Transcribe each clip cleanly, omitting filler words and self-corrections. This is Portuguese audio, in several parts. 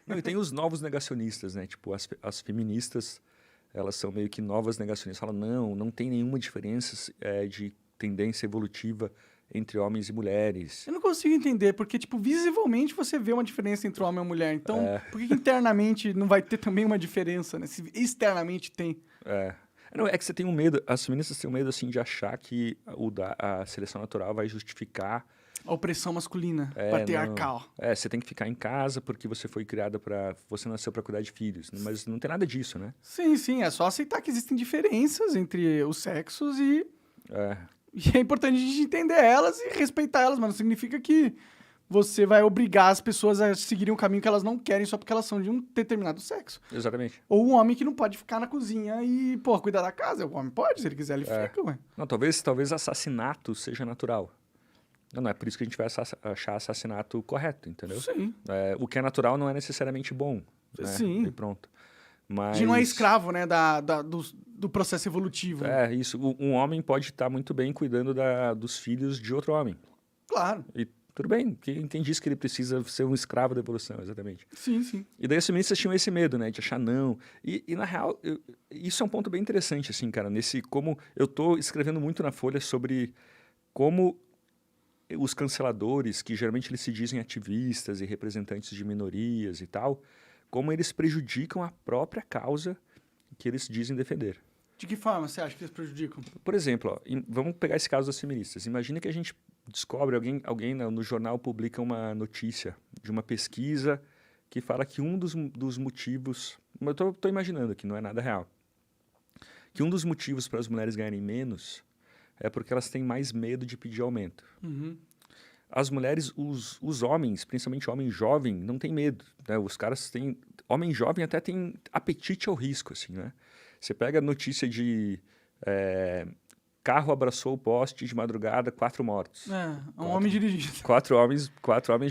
Não, e tem os novos negacionistas, né? Tipo, as feministas, elas são meio que novas negacionistas. Falam, não tem nenhuma diferença de tendência evolutiva entre homens e mulheres. Eu não consigo entender, porque, tipo, visivelmente você vê uma diferença entre o homem e a mulher. Então, por que internamente não vai ter também uma diferença, né? Se externamente tem. Não, é que você tem um medo, as feministas têm um medo, assim, de achar que a seleção natural vai justificar... A opressão masculina, patriarcal. Você tem que ficar em casa porque você foi criada você nasceu para cuidar de filhos. Mas não tem nada disso, né? Sim, é só aceitar que existem diferenças entre os sexos e é importante a gente entender elas e respeitar elas, mas não significa que você vai obrigar as pessoas a seguirem um caminho que elas não querem só porque elas são de um determinado sexo. Exatamente. Ou um homem que não pode ficar na cozinha e, cuidar da casa. O homem pode, se ele quiser, ele fica, ué. Não, talvez assassinato seja natural. Não é por isso que a gente vai achar assassinato correto, entendeu? Sim. O que é natural não é necessariamente bom. Né? Sim. E pronto. Mas... A gente não é escravo, né, do processo evolutivo. Isso. Um homem pode estar muito bem cuidando dos filhos de outro homem. Claro. E tudo bem, quem disse que ele precisa ser um escravo da evolução, exatamente. Sim. E daí as feministas tinham esse medo, né, de achar não. E na real, isso é um ponto bem interessante, assim, cara, como eu tô escrevendo muito na Folha sobre como os canceladores, que geralmente eles se dizem ativistas e representantes de minorias e tal, como eles prejudicam a própria causa que eles dizem defender. De que forma você acha que eles prejudicam? Por exemplo, vamos pegar esse caso das feministas. Imagina que a gente descobre, alguém no jornal publica uma notícia de uma pesquisa que fala que um dos motivos... Eu estou imaginando aqui, não é nada real. Que um dos motivos para as mulheres ganharem menos é porque elas têm mais medo de pedir aumento. Uhum. As mulheres, os homens, principalmente homem jovem, não tem medo. Né? Os caras têm... Homem jovem até tem apetite ao risco, assim, né? Você pega a notícia de... carro abraçou o poste de madrugada, 4 mortos. Homem dirigindo. 4 homens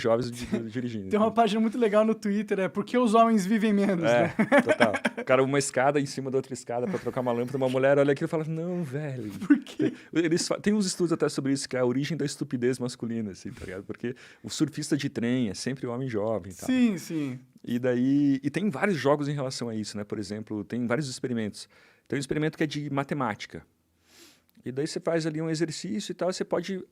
jovens dirigindo. Tem uma página muito legal no Twitter, Por que os homens vivem menos, né? Total. Cara, uma escada em cima da outra escada para trocar uma lâmpada, uma mulher olha aquilo e fala, não, velho. Por quê? Tem uns estudos até sobre isso, que é a origem da estupidez masculina, assim, tá ligado? Porque o surfista de trem é sempre o homem jovem e tal. Sim. E tem vários jogos em relação a isso, né? Por exemplo, tem vários experimentos. Tem um experimento que é de matemática. E daí você faz ali um exercício e tal, você pode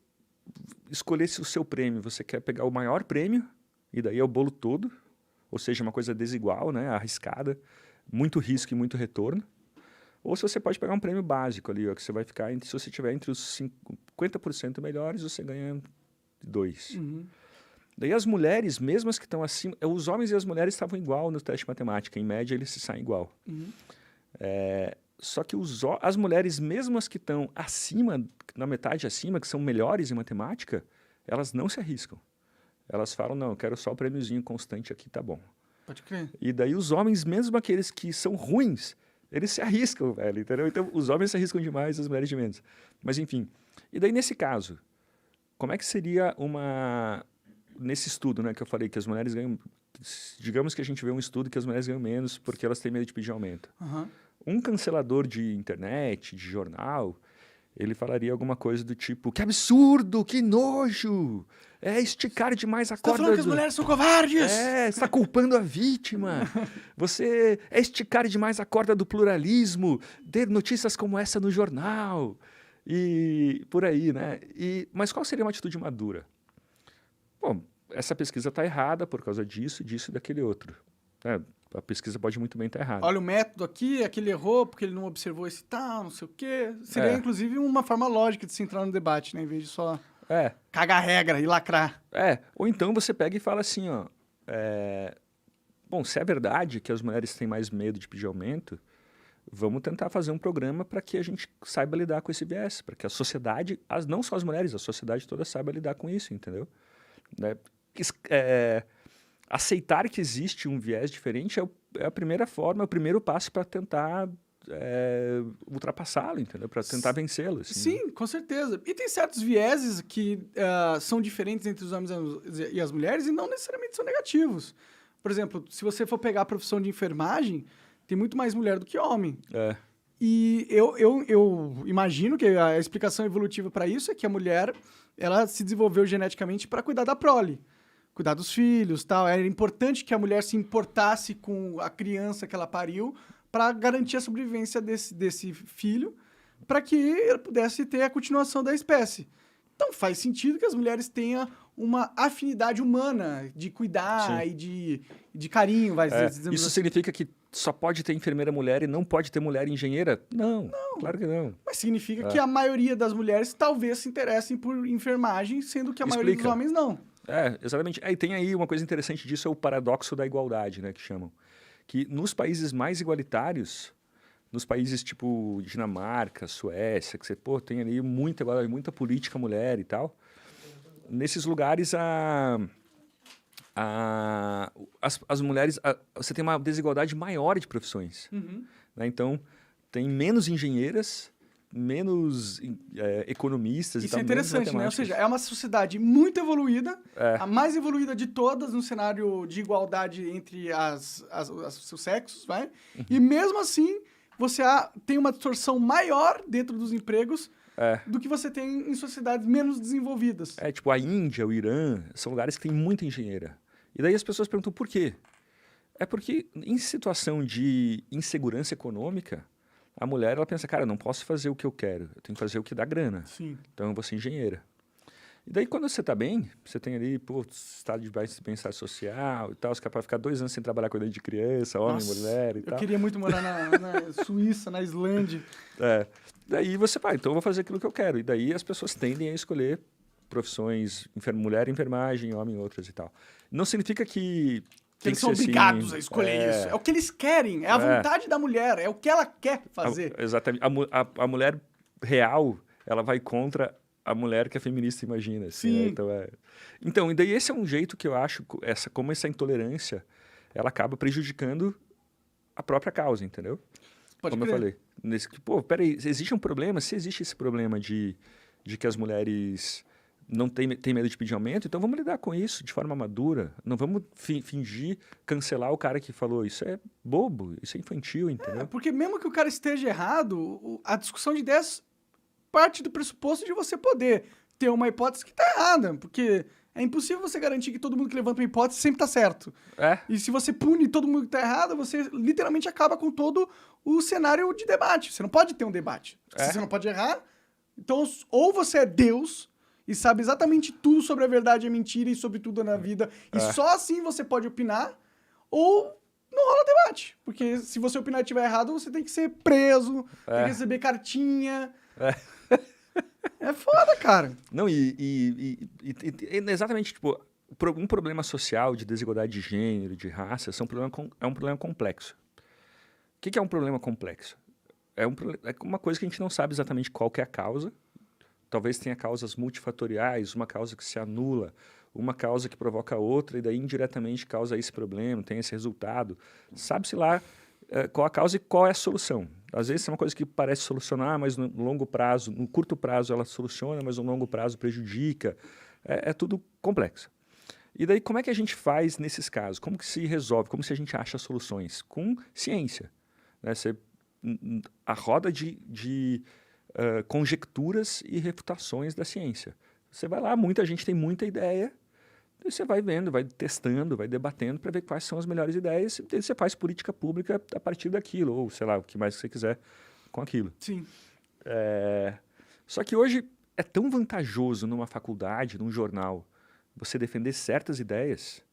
escolher o seu prêmio. Você quer pegar o maior prêmio, e daí é o bolo todo, ou seja, uma coisa desigual, né, arriscada, muito risco e muito retorno. Ou se você pode pegar um prêmio básico ali, ó, que você vai ficar, se você tiver entre os 50% melhores, você ganha 2. Uhum. Daí as mulheres, mesmo as que estão acima... Os homens e as mulheres estavam igual no teste de matemática. Em média, eles se saem igual. Uhum. Só que as mulheres, mesmo as que estão acima, na metade acima, que são melhores em matemática, elas não se arriscam. Elas falam, não, eu quero só o prêmiozinho constante aqui, tá bom. Pode crer. E daí os homens, mesmo aqueles que são ruins, eles se arriscam, velho, entendeu? Então, os homens se arriscam demais, as mulheres de menos. Mas, enfim. E daí, nesse caso, como é que seria nesse estudo, né, que eu falei que as mulheres ganham... Digamos que a gente vê um estudo que as mulheres ganham menos porque elas têm medo de pedir aumento. Uhum. Um cancelador de internet, de jornal, ele falaria alguma coisa do tipo, que absurdo, que nojo, é esticar demais a corda... Tá falando que as mulheres são covardes? Você está culpando a vítima, você é esticar demais a corda do pluralismo, ter notícias como essa no jornal, e por aí, né? Mas qual seria uma atitude madura? Bom, essa pesquisa está errada por causa disso e daquele outro. A pesquisa pode muito bem estar errada. Olha o método aqui, aquele errou porque ele não observou esse tal, não sei o quê. Seria, inclusive, uma forma lógica de se entrar no debate, né? Em vez de só cagar a regra e lacrar. Ou então você pega e fala assim, ó... Bom, se é verdade que as mulheres têm mais medo de pedir aumento, vamos tentar fazer um programa para que a gente saiba lidar com esse viés, para que a sociedade, não só as mulheres, a sociedade toda saiba lidar com isso, entendeu? Aceitar que existe um viés diferente é a primeira forma, é o primeiro passo para tentar ultrapassá-lo, entendeu? Para tentar vencê-lo. Assim, sim, com certeza. E tem certos vieses que são diferentes entre os homens e as mulheres e não necessariamente são negativos. Por exemplo, se você for pegar a profissão de enfermagem, tem muito mais mulher do que homem. E eu imagino que a explicação evolutiva para isso é que a mulher ela se desenvolveu geneticamente para cuidar da prole. cuidar dos filhos, tal. Era importante que a mulher se importasse com a criança que ela pariu para garantir a sobrevivência desse filho, para que ele pudesse ter a continuação da espécie. Então faz sentido que as mulheres tenham uma afinidade humana de cuidar Sim. e de carinho, vai dizer. Isso significa que só pode ter enfermeira mulher e não pode ter mulher engenheira? Não, claro que não. Mas significa que a maioria das mulheres talvez se interessem por enfermagem, sendo que a maioria dos homens não. Exatamente. E tem aí uma coisa interessante disso, é o paradoxo da igualdade, né, que chamam. Que nos países mais igualitários, nos países tipo Dinamarca, Suécia, que você tem ali muita política mulher e tal, nesses lugares as mulheres, você tem uma desigualdade maior de profissões. Né? Então, tem menos engenheiras, menos economistas Isso e tal. É interessante, né? Ou seja, é uma sociedade muito evoluída, a mais evoluída de todas no cenário de igualdade entre os sexos, vai? E mesmo assim, você tem uma distorção maior dentro dos empregos do que você tem em sociedades menos desenvolvidas. Tipo a Índia, o Irã, são lugares que tem muita engenheira. E daí as pessoas perguntam por quê? É porque em situação de insegurança econômica, a mulher ela pensa, cara, eu não posso fazer o que eu quero, eu tenho que fazer o que dá grana. Sim. Então eu vou ser engenheira. E daí quando você está bem, você tem ali, estado de bem-estar social e tal, você capaz de ficar 2 anos sem trabalhar cuidando de criança, homem, mulher e tal. Eu queria muito morar na Suíça, na Islândia. Daí você vai, então eu vou fazer aquilo que eu quero. E daí as pessoas tendem a escolher profissões, mulher enfermagem, homem outras e tal. Não significa que eles são obrigados a escolher isso. É o que eles querem, é a vontade da mulher, é o que ela quer fazer. Exatamente. A mulher real, ela vai contra a mulher que a feminista imagina. Assim, Sim. Né? Então, e daí esse é um jeito que eu acho, como essa intolerância, ela acaba prejudicando a própria causa, entendeu? Pode como crer. eu falei. Peraí, existe um problema? Se existe esse problema de que as mulheres não têm medo de pedir aumento, então vamos lidar com isso de forma madura. Não vamos fingir cancelar o cara que falou. Isso é bobo, isso é infantil, entendeu? Porque mesmo que o cara esteja errado, a discussão de ideias parte do pressuposto de você poder ter uma hipótese que está errada, porque é impossível você garantir que todo mundo que levanta uma hipótese sempre está certo. E se você pune todo mundo que está errado, você literalmente acaba com todo o cenário de debate. Você não pode ter um debate. Se você não pode errar, então ou você é Deus e sabe exatamente tudo sobre a verdade e a mentira e sobre tudo na vida, e só assim você pode opinar, ou não rola debate. Porque se você opinar e estiver errado, você tem que ser preso, tem que receber cartinha. É foda, cara. Não, exatamente, tipo, um problema social de desigualdade de gênero, de raça, é um problema complexo. O que é um problema complexo? É uma coisa que a gente não sabe exatamente qual que é a causa. Talvez tenha causas multifatoriais, uma causa que se anula, uma causa que provoca outra, e daí indiretamente causa esse problema, tem esse resultado. Sabe-se lá qual a causa e qual é a solução. Às vezes é uma coisa que parece solucionar, mas no longo prazo, no curto prazo ela soluciona, mas no longo prazo prejudica. É tudo complexo. E daí como é que a gente faz nesses casos? Como que se resolve? Como se a gente acha soluções? Com ciência. Né? A roda de conjecturas e refutações da ciência. Você vai lá, muita gente tem muita ideia, e você vai vendo, vai testando, vai debatendo para ver quais são as melhores ideias, e você faz política pública a partir daquilo, ou sei lá, o que mais você quiser com aquilo. Sim. Só que hoje é tão vantajoso numa faculdade, num jornal, você defender certas ideias,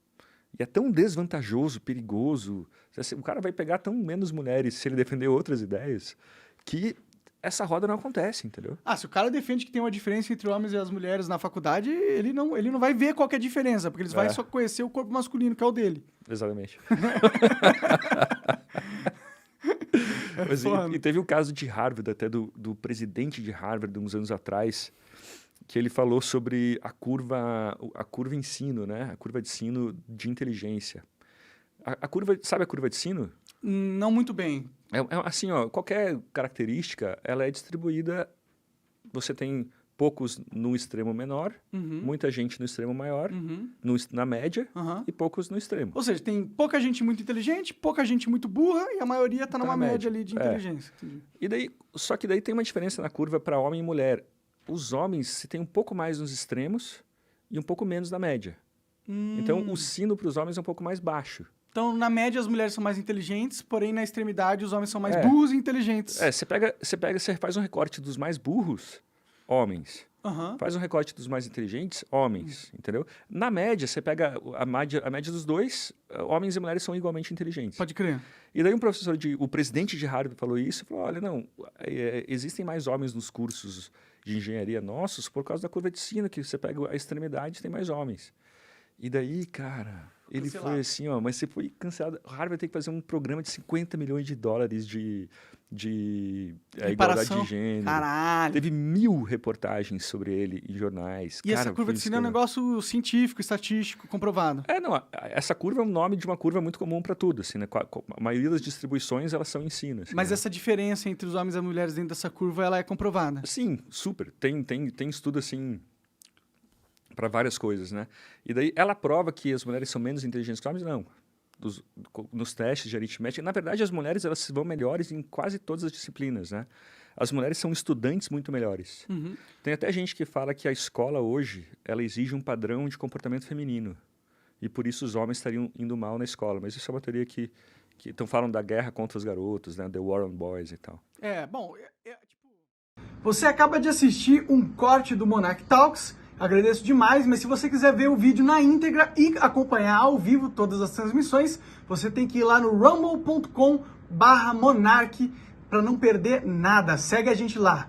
e é tão desvantajoso, perigoso, o cara vai pegar tão menos mulheres se ele defender outras ideias, que essa roda não acontece, entendeu? Se o cara defende que tem uma diferença entre homens e as mulheres na faculdade, ele não vai ver qual que é a diferença, porque eles vão só conhecer o corpo masculino, que é o dele. Exatamente. E teve o caso de Harvard, até do presidente de Harvard, uns anos atrás, que ele falou sobre a curva ensino, né? A curva de sino de inteligência. Sabe a curva de sino? Não muito bem. Assim, qualquer característica, ela é distribuída, você tem poucos no extremo menor, muita gente no extremo maior, na média, e poucos no extremo. Ou seja, tem pouca gente muito inteligente, pouca gente muito burra, e a maioria está numa média ali de inteligência. Só que daí tem uma diferença na curva para homem e mulher. Os homens, se tem um pouco mais nos extremos e um pouco menos na média. Então, o sino para os homens é um pouco mais baixo. Então, na média, as mulheres são mais inteligentes, porém, na extremidade, os homens são mais burros e inteligentes. Você faz um recorte dos mais burros, homens. Faz um recorte dos mais inteligentes, homens, entendeu? Na média, você pega a média dos dois, homens e mulheres são igualmente inteligentes. Pode crer. E daí o presidente de Harvard falou isso, falou, olha, não, existem mais homens nos cursos de engenharia nossos por causa da curva de sino, que você pega a extremidade e tem mais homens. E daí, cara, ele foi assim, ó, mas você foi cancelado. Harvard vai ter que fazer um programa de $50 milhões de igualdade de gênero. Caralho. Teve 1000 reportagens sobre ele em jornais. E essa curva de sino é um negócio científico, estatístico, comprovado. Não, essa curva é um nome de uma curva muito comum para tudo, assim, né? A maioria das distribuições, elas são em sino. Assim, mas né? essa diferença entre os homens e as mulheres dentro dessa curva, ela é comprovada? Sim, super. Tem estudo, assim, para várias coisas, né? E daí ela prova que as mulheres são menos inteligentes que os homens? Não. Nos testes de aritmética. Na verdade, as mulheres elas vão melhores em quase todas as disciplinas, né? As mulheres são estudantes muito melhores. Tem até gente que fala que a escola hoje, ela exige um padrão de comportamento feminino. E por isso os homens estariam indo mal na escola. Mas isso é uma teoria que então falam da guerra contra os garotos, né? The War on Boys e tal. Você acaba de assistir um corte do Monarch Talks. Agradeço demais, mas se você quiser ver o vídeo na íntegra e acompanhar ao vivo todas as transmissões, você tem que ir lá no rumble.com/monarch para não perder nada. Segue a gente lá.